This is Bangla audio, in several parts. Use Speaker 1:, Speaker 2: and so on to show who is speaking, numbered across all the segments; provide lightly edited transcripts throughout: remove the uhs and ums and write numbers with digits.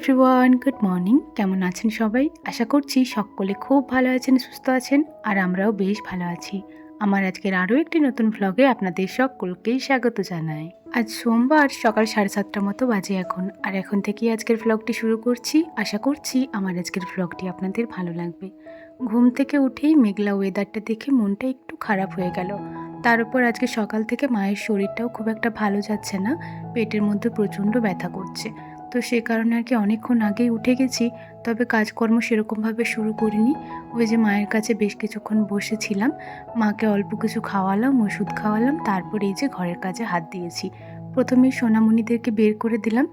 Speaker 1: Everyone, good morning. কেমন আছেন সবাই? আশা করছি সকলে খুব ভালো আছেন, সুস্থ আছেন, আর আমরাও বেশ ভালো আছি। আমার আজকের আরও একটি নতুন ভ্লগে আপনাদের সকলকেই স্বাগত জানাই। আজ সোমবার সকাল 7:30 মতো বাজে এখন, আর এখন থেকেই আজকের ভ্লগটি শুরু করছি। আশা করছি আমার আজকের ভ্লগটি আপনাদের ভালো লাগবে। ঘুম থেকে উঠেই মেঘলা ওয়েদারটা দেখে মনটা একটু খারাপ হয়ে গেল। তার উপর আজকে সকাল থেকে মায়ের শরীরটাও খুব একটা ভালো যাচ্ছে না, পেটের মধ্যে প্রচণ্ড ব্যথা করছে। তো সে কারণে আর কি অনেকক্ষণ আগেই উঠে গেছি, তবে কাজকর্ম সেরকমভাবে শুরু করিনি। ওই যে মায়ের কাছে বেশ কিছুক্ষণ বসেছিলাম, মাকে অল্প কিছু খাওয়ালাম, ওষুধ খাওয়ালাম, তারপর এই যে ঘরের কাজে হাত দিয়েছি। প্রথমেই সোনামণিদেরকে বের করে দিলাম।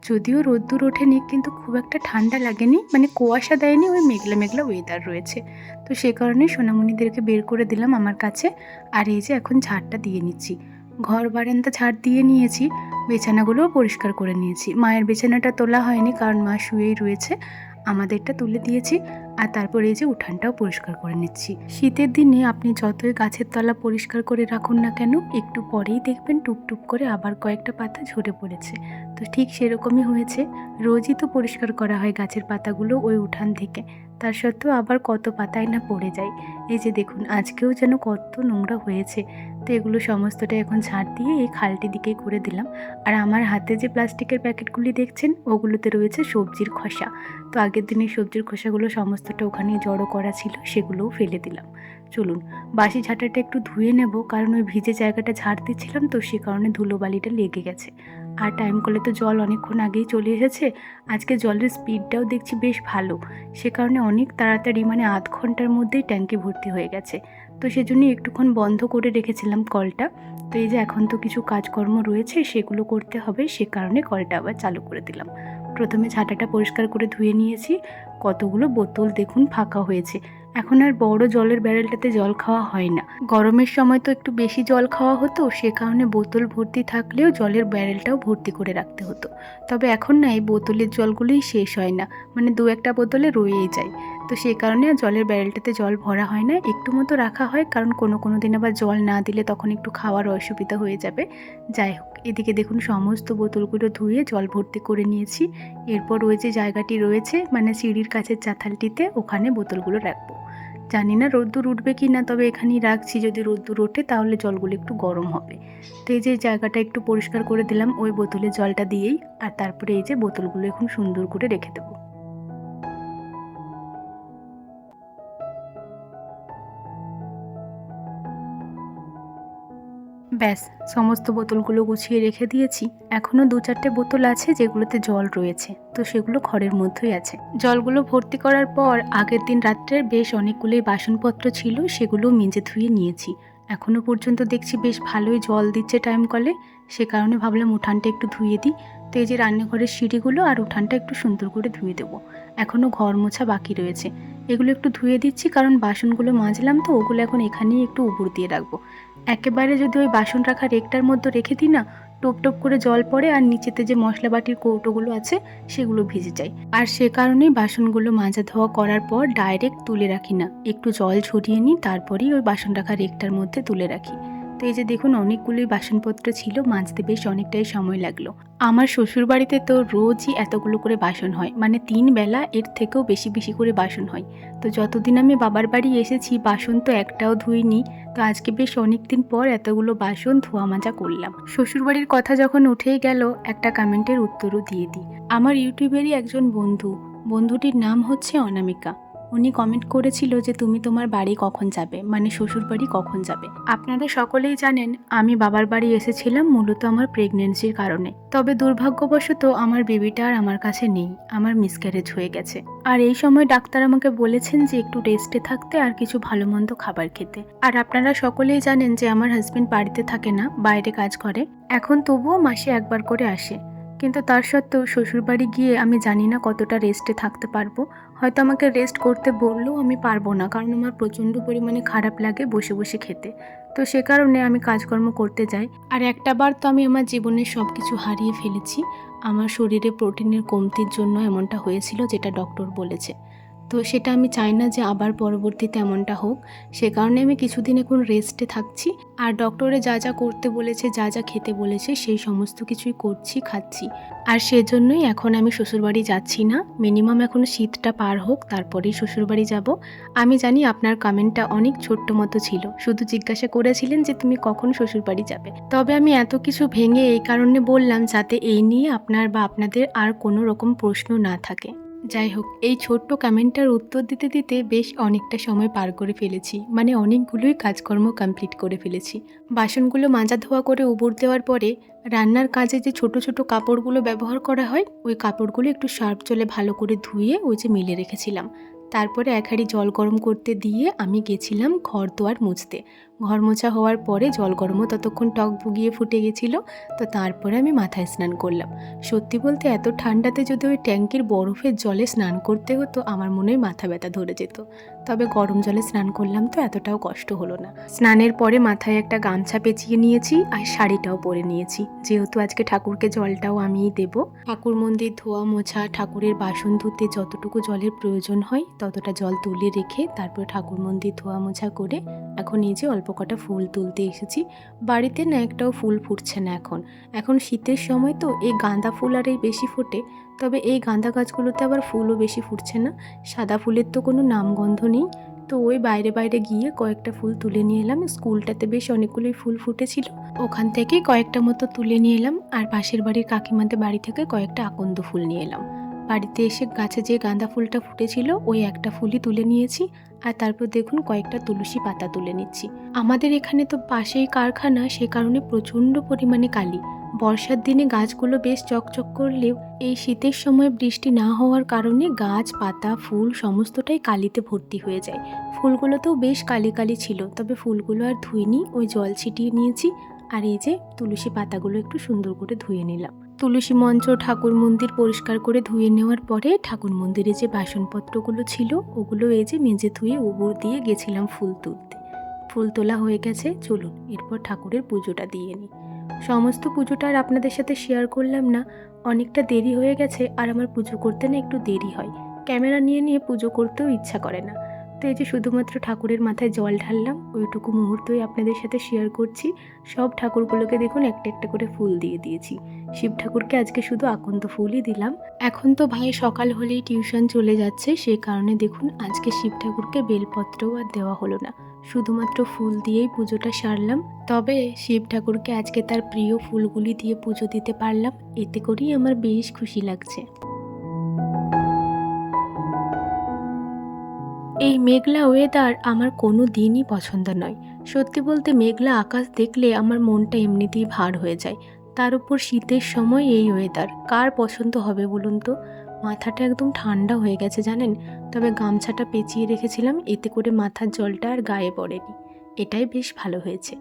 Speaker 1: যদিও রোদ্দুর ওঠেনি, কিন্তু খুব একটা ঠান্ডা লাগেনি, মানে কুয়াশা দেয়নি, ওই মেঘলা মেঘলা ওয়েদার রয়েছে। তো সে কারণে সোনামণিদেরকে বের করে দিলাম আমার কাছে। আর এই যে এখন ঝাড়টা দিয়ে নিচ্ছি। ঘর বারান্দা ঝাড় দিয়ে নিয়েছি, বিছানাগুলোও পরিষ্কার করে নিয়েছি। মায়ের বিছানাটা তোলা হয়নি, কারণ মা শুয়েই রয়েছে। আমাদেরটা তুলে দিয়েছি, আর তারপরে এই যে উঠানটাও পরিষ্কার করে নিচ্ছি। শীতের দিনে আপনি যতই গাছের তলা পরিষ্কার করে রাখুন না কেন, একটু পরেই দেখবেন টুপটুপ করে আবার কয়েকটা পাতা ঝরে পড়েছে। তো ঠিক সেরকমই হয়েছে। রোজই তো পরিষ্কার করা হয় গাছের পাতাগুলো ওই উঠান থেকে, তার সত্ত্বেও আবার কত পাতায় না পড়ে যায়। এই যে দেখুন, আজকেও যেন কত নোংরা হয়েছে। তো এগুলো সমস্তটা এখন ঝাড় দিয়ে এই খালটির দিকেই করে দিলাম। আর আমার হাতে যে প্লাস্টিকের প্যাকেটগুলি দেখছেন, ওগুলোতে রয়েছে সবজির খোসা। তো আগের দিনে সবজির খোসাগুলো সমস্তটা ওখানে জড়ো করা ছিল, সেগুলোও ফেলে দিলাম। চলুন বাসি ঝাঁটাটা একটু ধুয়ে নেব, কারণ ওই ভিজে জায়গাটা ঝাড় দিচ্ছিলাম, তো সে কারণে ধুলোবালিটা লেগে গেছে। আর টাইম করলে তো জল অনেকক্ষণ আগেই চলে এসেছে। আজকে জলের স্পিডটাও দেখছি বেশ ভালো, সে কারণে অনেক তাড়াতাড়ি, মানে আধ ঘন্টার মধ্যেই ট্যাঙ্কি ভর্তি হয়ে গেছে। তো সেজন্যই একটুক্ষণ বন্ধ করে রেখেছিলাম কলটা। তো এই যে এখন তো কিছু কাজকর্ম রয়েছে, সেগুলো করতে হবে, সে কারণে কলটা আবার চালু করে দিলাম। প্রথমে ঝাঁটাটা পরিষ্কার করে ধুয়ে নিয়েছি। কতগুলো বোতল দেখুন ফাঁকা হয়েছে। এখন আর বড় জলের ব্যারেলটাতে জল খাওয়া হয় না। গরমের সময় তো একটু বেশি জল খাওয়া হতো, সে কারণে বোতল ভর্তি থাকলেও জলের ব্যারেলটাও ভর্তি করে রাখতে হতো। তবে এখন না, এই বোতলের জলগুলোই শেষ হয় না, মানে দু একটা বোতলে রয়েই যায়। তো সেই কারণে আর জলের ব্যারেলটাতে জল ভরা হয় না, একটু মতো রাখা হয়, কারণ কোনো দিন আবার জল না দিলে তখন একটু খাওয়ার অসুবিধা হয়ে যাবে। যাই হোক, এদিকে দেখুন সমস্ত বোতলগুলো ধুয়ে জল ভর্তি করে নিয়েছি। এরপর ওই যে জায়গাটি রয়েছে, মানে সিঁড়ির কাছের চাতালটিতে, ওখানে বোতলগুলো রাখবো। জানি না রোদ্দুর উঠবে কি না, তবে এখানেই রাখছি, যদি রোদ্দুর ওঠে তাহলে জলগুলো একটু গরম হবে। তো এই যে জায়গাটা একটু পরিষ্কার করে দিলাম ওই বোতলে জলটা দিয়েই, আর তারপরে এই যে বোতলগুলো এখন সুন্দর করে রেখে দেবো। ব্যাস, সমস্ত বোতলগুলো গুছিয়ে রেখে দিয়েছি। এখনও 2-4টে বোতল আছে যেগুলোতে জল রয়েছে, তো সেগুলো ঘরের মধ্যেই আছে। জলগুলো ভর্তি করার পর আগের দিন রাত্রের বেশ অনেকগুলোই বাসনপত্র ছিল, সেগুলো মেজে ধুয়ে নিয়েছি। এখনও পর্যন্ত দেখছি বেশ ভালোই জল দিচ্ছে টাইম কলে, সে কারণে ভাবলাম উঠানটা একটু ধুয়ে দিই। তো এই যে রান্নাঘরের সিঁড়িগুলো আর উঠানটা একটু সুন্দর করে ধুয়ে দেবো। এখনও ঘর মোছা বাকি রয়েছে, এগুলো একটু ধুয়ে দিচ্ছি, কারণ বাসনগুলো মাজলাম তো, ওগুলো এখন এখানেই একটু উপর দিয়ে রাখবো। একেবারে যদি ওই বাসন রাখা রেকটার মধ্যে রেখে দিই না, টোপ টোপ করে জল পড়ে, আর নিচেতে যে মশলা বাটির কৌটোগুলো আছে সেগুলো ভিজে যায়। আর সে কারণেই বাসনগুলো মাজা ধোয়া করার পর ডাইরেক্ট তুলে রাখি না, একটু জল ঝরিয়ে নিই, তারপরেই ওই বাসন রাখা রেকটার মধ্যে তুলে রাখি। তো এই যে দেখুন, অনেকগুলোই বাসনপত্র ছিল, মাজতে বেশ অনেকটাই সময় লাগলো। আমার শ্বশুরবাড়িতে তো রোজই এতগুলো করে বাসন হয়, মানে 3 বেলা এর থেকেও বেশি বেশি করে বাসন হয়। তো যতদিন আমি বাবার বাড়ি এসেছি বাসন তো একটাও ধুইনি। তো আজকে বেশ অনেক দিন পর এতগুলো বাসন ধোয়া মাজা করলাম। শ্বশুরবাড়ির কথা যখন উঠেই গেল, একটা কমেন্টের উত্তরও দিয়ে দিই। আমার ইউটিউবেরই একজন বন্ধুটির নাম হচ্ছে অনামিকা। উনি কমেন্ট করেছিল যে তুমি তোমার বাড়ি কখন যাবে, মানে শ্বশুর বাড়ি কখন যাবে। আপনারা সকলেই জানেন আমি বাবার বাড়ি এসেছিলাম মূলত আমার প্রেগনেন্সির কারণে। তবে দুর্ভাগ্যবশত আমার বেবিটা আর আমার কাছে নেই, আমার মিসক্যারেজ হয়ে গেছে। আর এই সময় ডাক্তার আমাকে বলেছেন যে একটু রেস্টে থাকতে আর কিছু ভালো মন্দ খাবার খেতে। আর আপনারা সকলেই জানেন যে আমার হাজবেন্ড বাড়িতে থাকে না, বাইরে কাজ করে। এখন তবুও মাসে একবার করে আসে, কিন্তু তার সত্ত্বেও শ্বশুরবাড়ি গিয়ে আমি জানি না কতটা রেস্টে থাকতে পারবো। হয়তো আমাকে রেস্ট করতে বললেও আমি পারবো না, কারণ আমার প্রচণ্ড পরিমাণে খারাপ লাগে বসে বসে খেতে। তো সে কারণে আমি কাজকর্ম করতে যাই। আর একটা বার তো আমি আমার জীবনের সব কিছু হারিয়ে ফেলেছি। আমার শরীরে প্রোটিনের কমতির জন্য এমনটা হয়েছিল, যেটা ডক্টর বলেছে। তো সেটা আমি চাই না যে আবার পরবর্তীতে এমনটা হোক। সে কারণে আমি কিছুদিন এখন রেস্টে থাকছি। আর ডক্টরে যা যা করতে বলেছে, যা যা খেতে বলেছে সেই সমস্ত কিছুই করছি, খাচ্ছি। আর সেজন্যই এখন আমি শ্বশুরবাড়ি যাচ্ছি না। মিনিমাম এখন শীতটা পার হোক, তারপরেই শ্বশুরবাড়ি যাব। আমি জানি আপনার কমেন্টটা অনেক ছোট্ট মতো ছিল, শুধু জিজ্ঞাসা করেছিলেন যে তুমি কখন শ্বশুরবাড়ি যাবে। তবে আমি এত কিছু ভেঙে এই কারণে বললাম যাতে এই নিয়ে আপনার বা আপনাদের আর কোনো রকম প্রশ্ন না থাকে। যাই হোক, এই ছোট্ট কমেন্টটার উত্তর দিতে দিতে বেশ অনেকটা সময় পার করে ফেলেছি, মানে অনেকগুলোই কাজকর্ম কমপ্লিট করে ফেলেছি। বাসনগুলো মাজা ধোয়া করে উবুর দেওয়ার পরে রান্নার কাজে যে ছোট ছোট কাপড়গুলো ব্যবহার করা হয়, ওই কাপড়গুলো একটু সার্ফ জলে ভালো করে ধুয়ে ওই যে মেলে রেখেছিলাম। তারপরে এক হাঁড়ি জল গরম করতে দিয়ে আমি গেছিলাম ঘর দোয়ার মুছতে। ঘর মোছা হওয়ার পরে জল গরমও ততক্ষণ টক বুগিয়ে ফুটে গেছিলো। তো তারপরে আমি মাথায় স্নান করলাম। সত্যি বলতে এত ঠান্ডাতে যদি ওই ট্যাঙ্কির বরফের জলে স্নান করতে হতো, আমার মনে হয় মাথা ব্যথা ধরে যেত। তবে গরম জলে স্নান করলাম তো এতটাও কষ্ট হলো না। স্নানের পরে মাথায় একটা গামছা পেঁচিয়ে নিয়েছি আর শাড়িটাও পরে নিয়েছি, যেহেতু আজকে ঠাকুরকে জলটাও আমিই দেব। ঠাকুর মন্দির ধোয়া মোছা, ঠাকুরের বাসন ধুতে যতটুকু জলের প্রয়োজন হয় ততটা জল তুলে রেখে তারপর ঠাকুর মন্দির ধোয়া মোছা করে এখন এই যে অল্প কটা ফুল তুলতে এসেছি। বাড়িতে না একটাও ফুল ফুটছে না এখন শীতের সময় তো এই গাঁদা ফুল আর এই বেশি ফোটে। তবে এই গাঁদা গাছগুলোতে আবার ফুলও বেশি ফুটছে না। সাদা ফুলের তো কোনো নামগন্ধ নেই। তো ওই বাইরে বাইরে গিয়ে কয়েকটা ফুল তুলে নিয়ে এলাম। স্কুলটাতে বেশ অনেকগুলোই ফুল ফুটেছিল, ওখান থেকে কয়েকটা মতো তুলে নিয়ে এলাম। আর পাশের বাড়ির কাকিমাদের বাড়ি থেকে কয়েকটা আকন্দ ফুল নিয়ে এলাম। বাড়িতে এসে গাছে যে গাঁদা ফুলটা ফুটেছিল ওই একটা ফুলই তুলে নিয়েছি। আর তারপর দেখুন কয়েকটা তুলসী পাতা তুলে নিচ্ছি। আমাদের এখানে তো পাশেই কারখানা, সে কারণে প্রচণ্ড পরিমাণে কালি। বর্ষার দিনে গাছগুলো বেশ চকচক করলেও এই শীতের সময় বৃষ্টি না হওয়ার কারণে গাছ, পাতা, ফুল সমস্তটাই কালিতে ভর্তি হয়ে যায়। ফুলগুলোতেও বেশ কালি কালি ছিল, তবে ফুলগুলো আর ধুইনি, ওই জল ছিটিয়ে নিয়েছি। আর এই যে তুলসী পাতাগুলো একটু সুন্দর করে ধুয়ে নিলাম। তুলসী মঞ্চ, ঠাকুর মন্দির পরিষ্কার করে ধুয়ে নেওয়ার পরে ঠাকুর মন্দিরে যে বাসনপত্রগুলো ছিল ওগুলো এই যে মেজে ধুয়ে উবুর দিয়ে গেছিলাম ফুল তুলতে। ফুল তোলা হয়ে গেছে, চলুন এরপর ঠাকুরের পুজোটা দিয়ে নিই। সমস্ত পুজোটা আর আপনাদের সাথে শেয়ার করলাম না, অনেকটা দেরি হয়ে গেছে। আর আমার পুজো করতে না একটু দেরি হয়, ক্যামেরা নিয়ে নিয়ে পুজো করতেও ইচ্ছা করে না। তো এই যে শুধুমাত্র ঠাকুরের মাথায় জল ঢাললাম, ওইটুকু মুহূর্তই আপনাদের সাথে শেয়ার করছি। সব ঠাকুরগুলোকে দেখুন একটা একটা করে ফুল দিয়ে দিয়েছি। শিব ঠাকুরকে আজকে শুধু আকন্দ ফুলই দিলাম। এখন তো ভাই সকাল হলেই টিউশন চলে যাচ্ছে, সেই কারণে দেখুন আজকে শিব ঠাকুরকে বেলপত্রও আর দেওয়া হলো না, শুধুমাত্র ফুল দিয়েই পুজোটা সারলাম। তবে শিব ঠাকুরকে আজকে তার প্রিয় ফুলগুলি দিয়ে পুজো দিতে পারলাম, এতে করেই আমার বেশ খুশি লাগছে। এই মেঘলা ওয়েদার আমার কোনো দিনই পছন্দ নয়। সত্যি বলতে মেঘলা আকাশ দেখলে আমার মনটা এমনিতেই ভার হয়ে যায়। তার উপর শীতের সময় এই ওয়েদার কার পছন্দ হবে বলুন তো। মাথাটা একদম ঠান্ডা হয়ে গেছে জানেন। তবে গামছাটা পেঁচিয়ে রেখেছিলাম, এতে করে মাথার জলটা আর গায়ে পড়েনি, এটাই বেশ ভালো হয়েছে।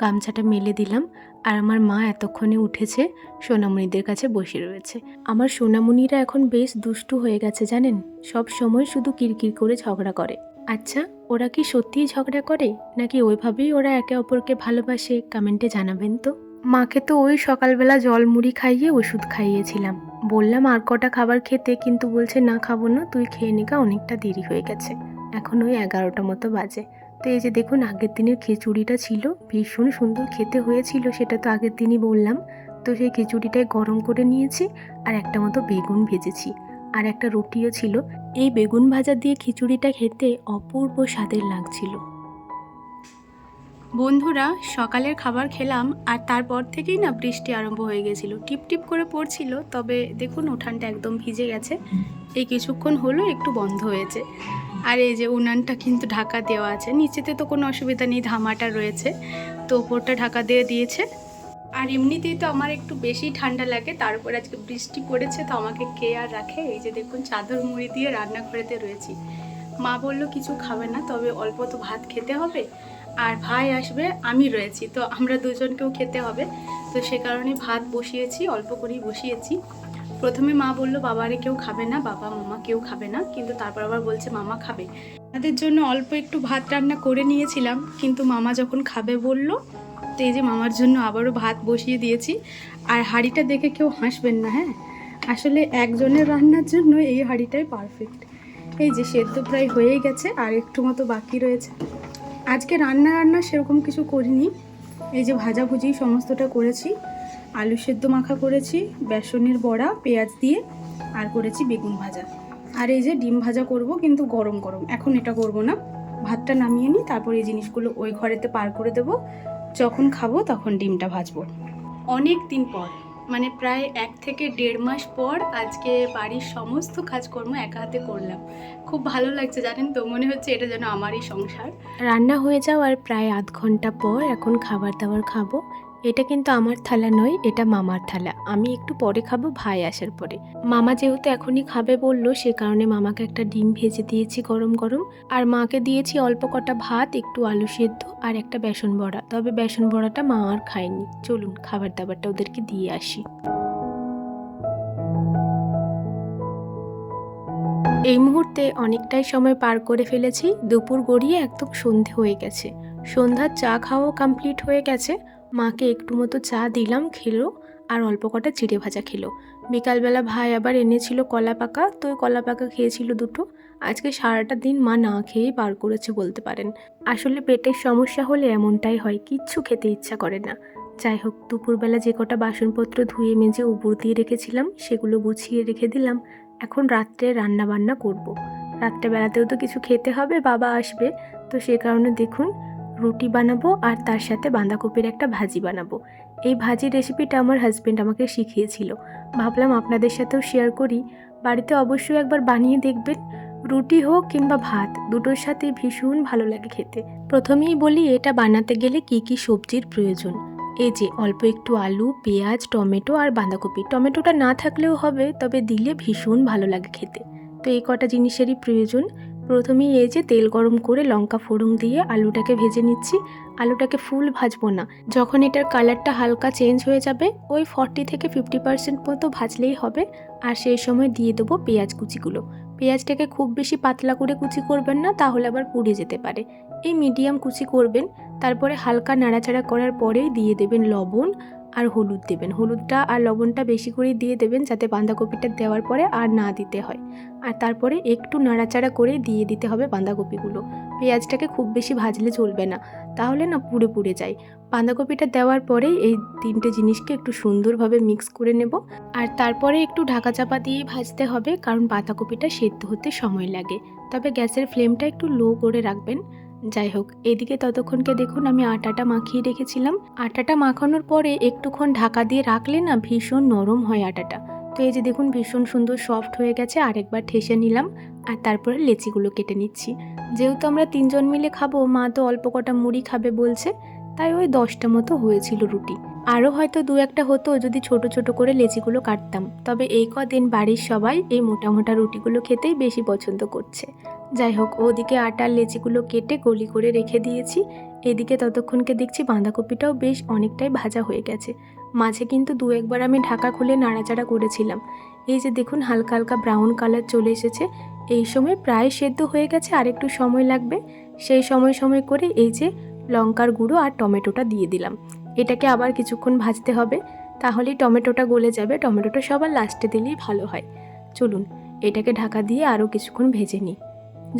Speaker 1: গামছাটা মেলে দিলাম। আর আমার মা এতক্ষণে উঠেছে, সোনামণিদের কাছে বসে রয়েছে। আমার সোনামণিরা এখন বেশ দুষ্টু হয়ে গেছে জানেন, সব সময় শুধু কিরকির করে ঝগড়া করে। আচ্ছা, ওরা কি সত্যিই ঝগড়া করে নাকি ওইভাবেই ওরা একে অপরকে ভালোবাসে, কমেন্টে জানাবেন তো। মাকে তো ওই সকালবেলা জল মুড়ি খাইয়ে ওষুধ খাইয়েছিলাম, বললাম আর কটা খাবার খেতে, কিন্তু বলছে না খাবো না, তুই খেয়ে নিকা, অনেকটা দেরি হয়ে গেছে। এখন ওই 11টা মতো বাজে। তো এই যে দেখুন আগের দিনের খিচুড়িটা ছিল, ভীষণ সুন্দর খেতে হয়েছিল, সেটা তো আগের দিনই বললাম। তো সেই খিচুড়িটাই গরম করে নিয়েছি আর একটা মতো বেগুন ভেজেছি, আর একটা রুটিও ছিল। এই বেগুন ভাজা দিয়ে খিচুড়িটা খেতে অপূর্ব স্বাদের লাগছিল। বন্ধুরা, সকালের খাবার খেলাম আর তারপর থেকেই না বৃষ্টি আরম্ভ হয়ে গেছিল, টিপ টিপ করে পড়ছিল। তবে দেখুন উঠানটা একদম ভিজে গেছে, এই কিছুক্ষণ হলো একটু বন্ধ হয়েছে। আর এই যে উনানটা কিন্তু ঢাকা দেওয়া আছে, নিচেতে তো কোনো অসুবিধা নেই, ধামাটা রয়েছে, তো ওপরটা ঢাকা দিয়ে দিয়েছে। আর এমনিতেই তো আমার একটু বেশি ঠান্ডা লাগে, তার উপর আজকে বৃষ্টি পড়েছে, তো আমাকে কে আর রাখে। এই যে দেখুন চাদর মুড়ি দিয়ে রান্নাঘরেতে রয়েছি। মা বললো কিছু খাবে না, তবে অল্প তো ভাত খেতে হবে, আর ভাই আসবে, আমি রয়েছি, তো আমরা দুজনকেও খেতে হবে। তো সে কারণে ভাত বসিয়েছি, অল্প করেই বসিয়েছি। প্রথমে মা বললো বাবারে কেউ খাবে না, বাবা মামা কেউ খাবে না, কিন্তু তারপর আবার বলছে মামা খাবে। আমাদের জন্য অল্প একটু ভাত রান্না করে নিয়েছিলাম, কিন্তু মামা যখন খাবে বললো, তো এই যে মামার জন্য আবারও ভাত বসিয়ে দিয়েছি। আর হাঁড়িটা দেখে কেউ হাসবেন না, হ্যাঁ, আসলে একজনের রান্নার জন্য এই হাঁড়িটাই পারফেক্ট। এই যে সেদ্ধ প্রায় হয়েই গেছে, আর একটু মতো বাকি রয়েছে। আজকে রান্না সেরকম কিছু করিনি। এই যে ভাজাভুজি সমস্তটা করেছি, আলু সেদ্ধ মাখা করেছি, বেসনের বড়া পেঁয়াজ দিয়ে, আর করেছি বেগুন ভাজা। আর এই যে ডিম ভাজা করব, কিন্তু গরম গরম, এখন এটা করব না। ভাতটা নামিয়ে নিই, তারপর এই জিনিসগুলো ওই ঘরেতে পার করে দেব। যখন খাবো তখন ডিমটা ভাজবো। অনেক দিন পর, মানে প্রায় 1 থেকে 1.5 মাস পর আজকে বাড়ির সমস্ত কাজকর্ম একা হাতে করলাম। খুব ভালো লাগছে জানেন তো, মনে হচ্ছে এটা যেন আমারই সংসার। রান্না হয়ে যাওয়ার প্রায় আধ ঘন্টা পর এখন খাবার দাবার খাবো। এটা কিন্তু আমার থালা নয়, এটা মামার থালা। আমি একটু পরে খাবো, ভাই আসার পরে। মামা যেহেতু এখনই খাবে বললো, সে কারণে মামাকে একটা ডিম ভেজে দিয়েছি গরম গরম, আর মাকে দিয়েছি অল্প কটা ভাত, একটু আলু সেদ্ধ আর একটা বেসন বড়া। তবে বেসন বড়াটা মা আর খায়নি। চলুন খাবার দাবারটা ওদেরকে দিয়ে আসি। এই মুহূর্তে অনেকটাই সময় পার করে ফেলেছি। দুপুর গড়িয়ে একদম সন্ধে হয়ে গেছে। সন্ধ্যার চা খাওয়াও কমপ্লিট হয়ে গেছে। মাকে একটু মতো চা দিলাম, খেলো, আর অল্প কটা চিড়ে ভাজা খেলো। বিকালবেলা ভাই আবার এনেছিল কলা পাকা, তো ওই কলা পাকা খেয়েছিল দুটো। আজকে সারাটা দিন মা না খেয়েই পার করেছে বলতে পারেন। আসলে পেটের সমস্যা হলে এমনটাই হয়, কিচ্ছু খেতে ইচ্ছা করে না। যাই হোক, দুপুরবেলা যে কটা বাসনপত্র ধুয়ে মেজে উপর দিয়ে রেখেছিলাম সেগুলো গুছিয়ে রেখে দিলাম। এখন রাত্রে রান্না বান্না করব। রাত্রেবেলাতেও তো কিছু খেতে হবে, বাবা আসবে, তো সে কারণে দেখুন রুটি বানাবো আর তার সাথে বাঁধাকপির একটা ভাজি বানাবো। এই ভাজি রেসিপিটা আমার হাজবেন্ড আমাকে শিখিয়েছিল, ভাবলাম আপনাদের সাথেও শেয়ার করি। বাড়িতে অবশ্যই একবার বানিয়ে দেখবেন। রুটি হোক কিংবা ভাত, দুটোর সাথে ভীষণ ভালো লাগে খেতে। প্রথমেই বলি এটা বানাতে গেলে কি কি সবজির প্রয়োজন। এই যে অল্প একটু আলু, পেঁয়াজ, টমেটো আর বাঁধাকপি। টমেটোটা না থাকলেও হবে, তবে দিলে ভীষণ ভালো লাগে খেতে। তো এই কটা জিনিসেরই প্রয়োজন। প্রথমেই এই যে তেল গরম করে লঙ্কা ফোড়ন দিয়ে আলুটাকে ভেজে নিচ্ছি। আলুটাকে ফুল ভাজবো না, যখন এটার কালারটা হালকা চেঞ্জ হয়ে যাবে ওই 40 থেকে 50% মতো ভাজলেই হবে। আর সেই সময় দিয়ে দেবো পেঁয়াজ কুচিগুলো। পেঁয়াজটাকে খুব বেশি পাতলা করে কুচি করবেন না, তাহলে আবার পুড়ে যেতে পারে। এই মিডিয়াম কুচি করবেন। তারপরে হালকা নাড়াচাড়া করার পরেই দিয়ে দেবেন লবণ আর হলুদ দেবেন। হলুদটা আর লবণটা বেশি করে দিয়ে দেবেন, যাতে বাঁধাকপিটা দেওয়ার পরে আর না দিতে হয়। আর তারপরে একটু নাড়াচাড়া করে দিয়ে দিতে হবে বাঁধাকপিগুলো। পেঁয়াজটাকে খুব বেশি ভাজলে চলবে না, তাহলে না পুড়ে পুড়ে যায়। বাঁধাকপিটা দেওয়ার পরেই এই তিনটে জিনিসকে একটু সুন্দরভাবে মিক্স করে নেব। আর তারপরে একটু ঢাকা চাপা দিয়ে ভাজতে হবে, কারণ বাঁধাকপিটা সেদ্ধ হতে সময় লাগে। তবে গ্যাসের ফ্লেমটা একটু লো করে রাখবেন। যাই হোক, এদিকে ততক্ষণকে দেখুন আমি আটাটা মাখিয়ে রেখেছিলাম। আটাটা মাখানোর পরে একটুক্ষণ ঢাকা দিয়ে রাখলে না ভীষণ নরম হয় আটাটা। তো এই যে দেখুন ভীষণ সুন্দর সফট হয়ে গেছে। আরেকবার ঠেসে নিলাম, আর তারপরে লেচিগুলো কেটে নিচ্ছি। যেহেতু আমরা 3 জন মিলে খাবো, মা তো অল্প কটা মুড়ি খাবে বলছে, তাই ওই 10টা মতো হয়েছিল রুটি। আরও হয়তো 2-1টা হতো যদি ছোট ছোট করে লেচিগুলো কাটতাম। তবে এই কদিন বাড়ির সবাই এই মোটা মোটা রুটিগুলো খেতেই বেশি পছন্দ করছে। যাই হোক, ওদিকে আটার লেচিগুলো কেটে গলি করে রেখে দিয়েছি। এদিকে ততক্ষণকে দেখছি বাঁধাকপিটাও বেশ অনেকটাই ভাজা হয়ে গেছে। মাঝে কিন্তু 2-1বার আমি ঢাকা খুলে নাড়াচাড়া করেছিলাম। এই যে দেখুন হালকা হালকা ব্রাউন কালার চলে এসেছে। এই সময় প্রায় সেদ্ধ হয়ে গেছে, আর একটু সময় লাগবে। সেই সময় সময় করে এই যে লঙ্কার গুঁড়ো আর টমেটোটা দিয়ে দিলাম। এটাকে আবার কিছুক্ষণ ভাজতে হবে, তাহলেই টমেটোটা গলে যাবে। টমেটোটা সবার লাস্টে দিলেই ভালো হয়। চলুন এটাকে ঢাকা দিয়ে আরও কিছুক্ষণ ভেজে নিই।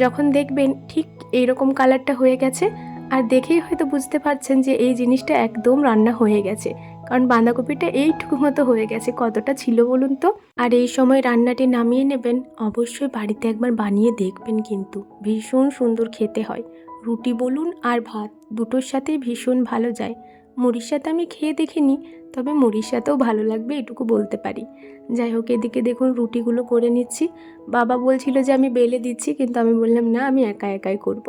Speaker 1: যখন দেখবেন ঠিক এইরকম কালারটা হয়ে গেছে, আর দেখেই হয়তো বুঝতে পারছেন যে এই জিনিসটা একদম রান্না হয়ে গেছে, কারণ বাঁধাকপিটা এইটুকু মতো হয়ে গেছে। কতটা ছিল বলুন তো। আর এই সময় রান্নাটি নামিয়ে নেবেন। অবশ্যই বাড়িতে একবার বানিয়ে দেখবেন, কিন্তু ভীষণ সুন্দর খেতে হয়। রুটি বলুন আর ভাত, দুটোর সাথেই ভীষণ ভালো যায়। মুড়ির সাথে আমি খেয়ে দেখিনি, তবে মুড়ির সাথেও ভালো লাগবে এটুকু বলতে পারি। যাই হোক, এদিকে দেখুন রুটিগুলো করে নিচ্ছি। বাবা বলছিল যে আমি বেলে দিচ্ছি, কিন্তু আমি বললাম না, আমি একা একাই করব।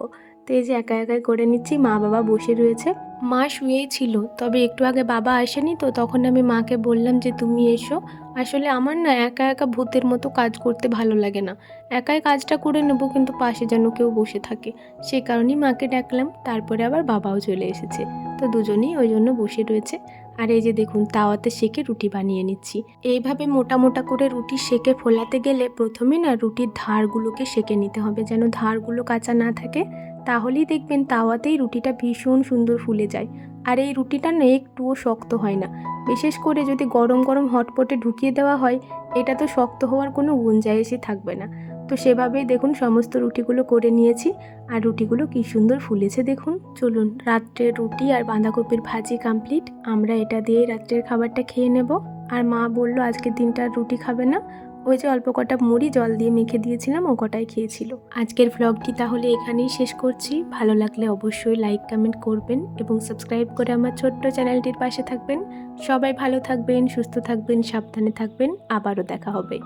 Speaker 1: তো এই যে একা একাই করে নিচ্ছি। মা বাবা বসে রয়েছে। মা শুয়েই ছিল, তবে একটু আগে বাবা আসেনি, তো তখন আমি মাকে বললাম যে তুমি এসো। আসলে আমার না একা একা ভূতের মতো কাজ করতে ভালো লাগে না। একাই কাজটা করে নেব, কিন্তু পাশে যেন কেউ বসে থাকে। সেই কারণেই মাকে ডাকলাম। তারপরে আবার বাবাও চলে এসেছে, তো দুজনেই ওই জন্য বসে রয়েছে। আর এই যে দেখুন তাওয়াতে সেকে রুটি বানিয়ে নিচ্ছি। এইভাবে মোটা মোটা করে রুটি সেকে ফোলাতে গেলে প্রথমে না রুটির ধারগুলোকে সেকে নিতে হবে, যেন ধারগুলো কাঁচা না থাকে। তাহলেই দেখবেন তাওয়াতেই রুটিটা ভীষণ সুন্দর ফুলে যায়। আর এই রুটিটা না একটুও শক্ত হয় না। বিশেষ করে যদি গরম গরম হটপটে ঢুকিয়ে দেওয়া হয়, এটা তো শক্ত হওয়ার কোনো গুঞ্জাইশই থাকবে না। তো সেভাবেই দেখুন সমস্ত রুটিগুলো করে নিয়েছি, আর রুটিগুলো কি সুন্দর ফুলেছে দেখুন। চলুন, রাত্রের রুটি আর বাঁধাকপির ভাজি কমপ্লিট। আমরা এটা দিয়ে রাত্রের খাবারটা খেয়ে নেব। আর মা বলল আজকের দিনটা আর রুটি খাবে না, ওই যে অল্প কটা মুড়ি জল দিয়ে মেখে দিয়েছিলাম ও কটাই খেয়েছিল। আজকের ভ্লগটি তাহলে এখানেই শেষ করছি। ভালো লাগলে অবশ্যই লাইক কমেন্ট করবেন এবং সাবস্ক্রাইব করে আমার ছোট্ট চ্যানেলটির পাশে থাকবেন। সবাই ভালো থাকবেন, সুস্থ থাকবেন, সাবধানে থাকবেন। আবারও দেখা হবে।